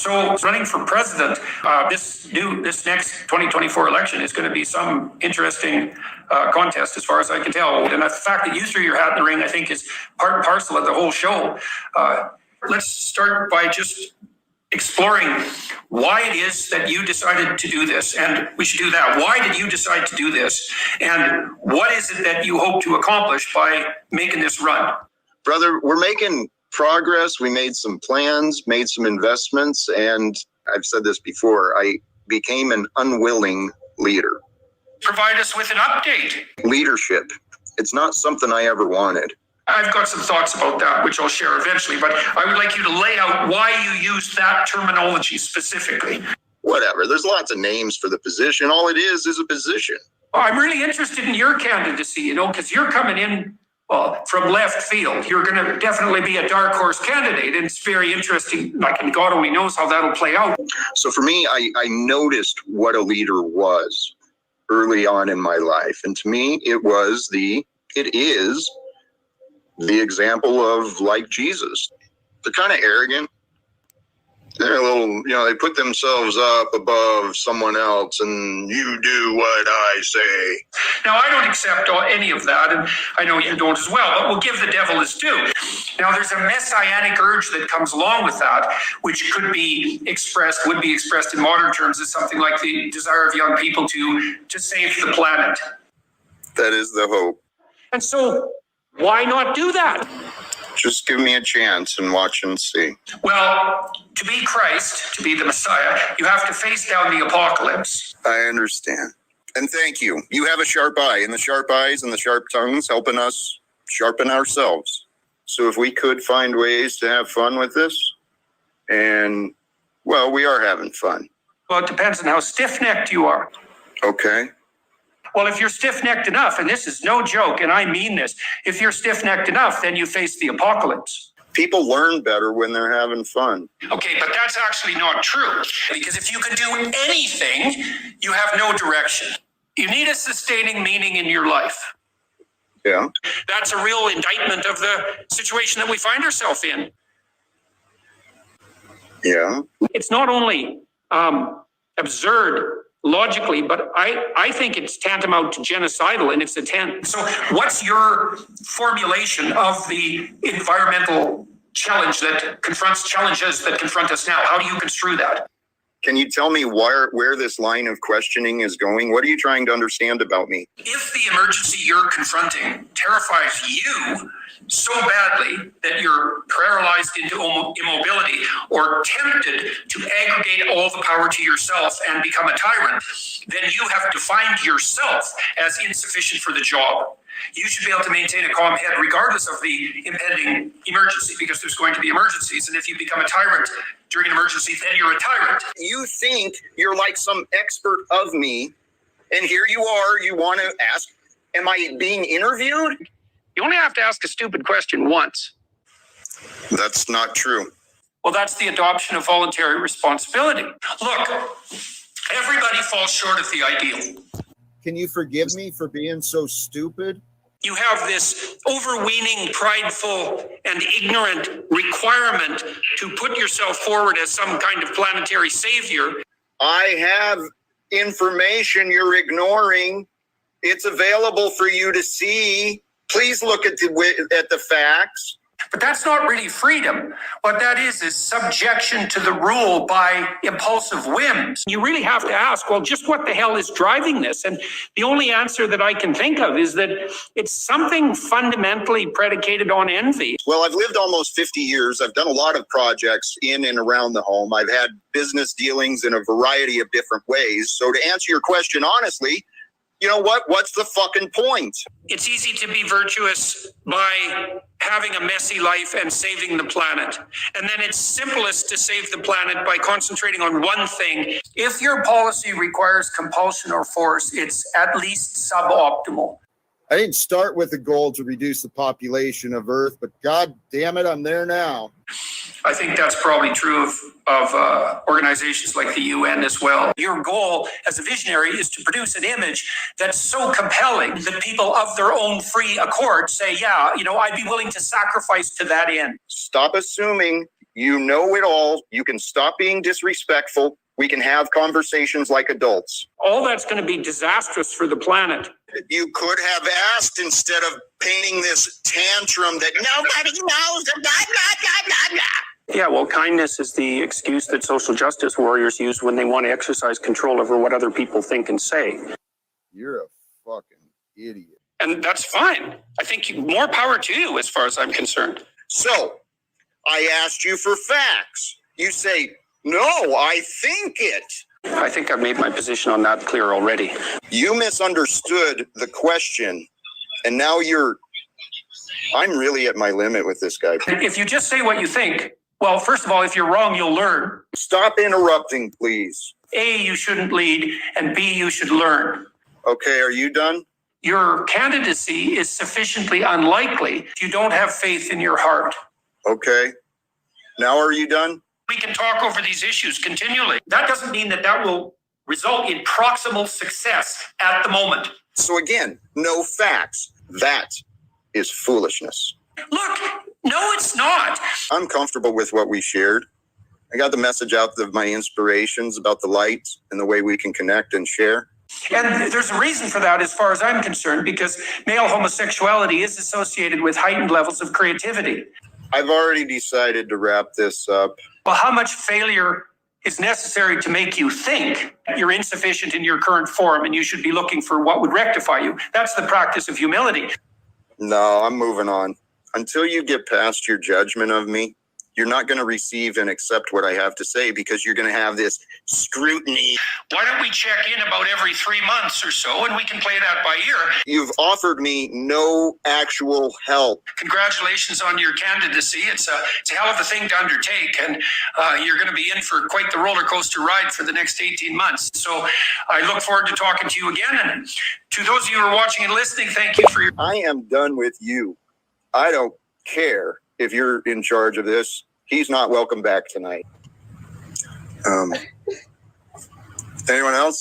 So running for president, this next 2024 election is going to be some interesting contest as far as I can tell. And the fact that you threw your hat in the ring, I think, is part and parcel of the whole show. Let's start by just exploring why it is that you decided to do this. And we should do that. Why did you decide to do this? And what is it that you hope to accomplish by making this run? Brother, we're making progress. We made some plans, made some investments, and I've said this before, I became an unwilling leader. Provide us with an update. Leadership. It's not something I ever wanted. I've got some thoughts about that, which I'll share eventually, but I would like you to lay out why you use that terminology specifically. Whatever. There's lots of names for the position. All it is a position. I'm really interested in your candidacy, because you're coming in from left field. You're going to definitely be a dark horse candidate, and it's very interesting. And God only knows how that'll play out. So for me, I noticed what a leader was early on in my life. And to me, it is the example of like Jesus. They're kind of arrogant. They're a little, they put themselves up above someone else and you do what I say. Now, I don't accept any of that, and I know you don't as well, but we'll give the devil his due. Now, there's a messianic urge that comes along with that, which would be expressed in modern terms as something like the desire of young people to save the planet. That is the hope. And so, why not do that? Just give me a chance and watch and see. Well, to be Christ, to be the Messiah, you have to face down the apocalypse. I understand. And thank you. You have a sharp eye, and the sharp eyes and the sharp tongues helping us sharpen ourselves. So if we could find ways to have fun with this, and, well, we are having fun. Well, it depends on how stiff-necked you are. Okay. Well, if you're stiff-necked enough, and this is no joke, and I mean this, if you're stiff-necked enough, then you face the apocalypse. People learn better when they're having fun. Okay, but that's actually not true. Because if you can do anything, you have no direction. You need a sustaining meaning in your life. Yeah. That's a real indictment of the situation that we find ourselves in. Yeah. It's not only absurd logically, but I think it's tantamount to genocidal in its intent. So what's your formulation of the environmental challenges that confront us now? How do you construe that? Can you tell me where this line of questioning is going? What are you trying to understand about me? If the emergency you're confronting terrifies you so badly that you're paralyzed into immobility or tempted to aggregate all the power to yourself and become a tyrant, then you have defined yourself as insufficient for the job. You should be able to maintain a calm head regardless of the impending emergency, because there's going to be emergencies. And if you become a tyrant during an emergency, then you're a tyrant. You think you're like some expert of me, and here you are, you want to ask, am I being interviewed? You only have to ask a stupid question once. That's not true. Well, that's the adoption of voluntary responsibility. Look, everybody falls short of the ideal. Can you forgive me for being so stupid? You have this overweening, prideful, and ignorant requirement to put yourself forward as some kind of planetary savior. I have information you're ignoring. It's available for you to see. Please look at the facts. But that's not really freedom. What that is subjection to the rule by impulsive whims. You really have to ask, well, just what the hell is driving this? And the only answer that I can think of is that it's something fundamentally predicated on envy. Well, I've lived almost 50 years. I've done a lot of projects in and around the home. I've had business dealings in a variety of different ways. So to answer your question honestly, you know what? What's the fucking point? It's easy to be virtuous by having a messy life and saving the planet. And then it's simplest to save the planet by concentrating on one thing. If your policy requires compulsion or force, it's at least suboptimal. I didn't start with a goal to reduce the population of Earth, but God damn it, I'm there now. I think that's probably true of organizations like the UN as well. Your goal as a visionary is to produce an image that's so compelling that people of their own free accord say, yeah, I'd be willing to sacrifice to that end. Stop assuming You know it all. You can stop being disrespectful. We can have conversations like adults. All that's going to be disastrous for the planet. You could have asked instead of painting this tantrum that nobody knows. Blah, blah, blah, blah, blah. Yeah, well, kindness is the excuse that social justice warriors use when they want to exercise control over what other people think and say. You're a fucking idiot. And that's fine. I think more power to you as far as I'm concerned. So, I asked you for facts. You say, no, I think it. I think I've made my position on that clear already. You misunderstood the question, and now I'm really at my limit with this guy. If you just say what you think, well, first of all, if you're wrong, you'll learn. Stop interrupting, please. A, you shouldn't lead, and B, you should learn. Okay, are you done? Your candidacy is sufficiently unlikely. You don't have faith in your heart. Okay. Now are you done? We can talk over these issues continually. That doesn't mean that will result in proximal success at the moment. So again, no facts. That is foolishness. Look, no, it's not. I'm comfortable with what we shared. I got the message out of my inspirations about the light and the way we can connect and share. And there's a reason for that as far as I'm concerned, because male homosexuality is associated with heightened levels of creativity. I've already decided to wrap this up. Well, how much failure is necessary to make you think you're insufficient in your current form and you should be looking for what would rectify you? That's the practice of humility. No, I'm moving on. Until you get past your judgment of me, you're not going to receive and accept what I have to say because you're going to have this scrutiny. Why don't we check in about every 3 months or so and we can play that by ear? You've offered me no actual help. Congratulations on your candidacy. It's a hell of a thing to undertake, and you're going to be in for quite the roller coaster ride for the next 18 months. So I look forward to talking to you again. And to those of you who are watching and listening, thank you for your... I am done with you. I don't care if you're in charge of this. He's not welcome back tonight. Anyone else?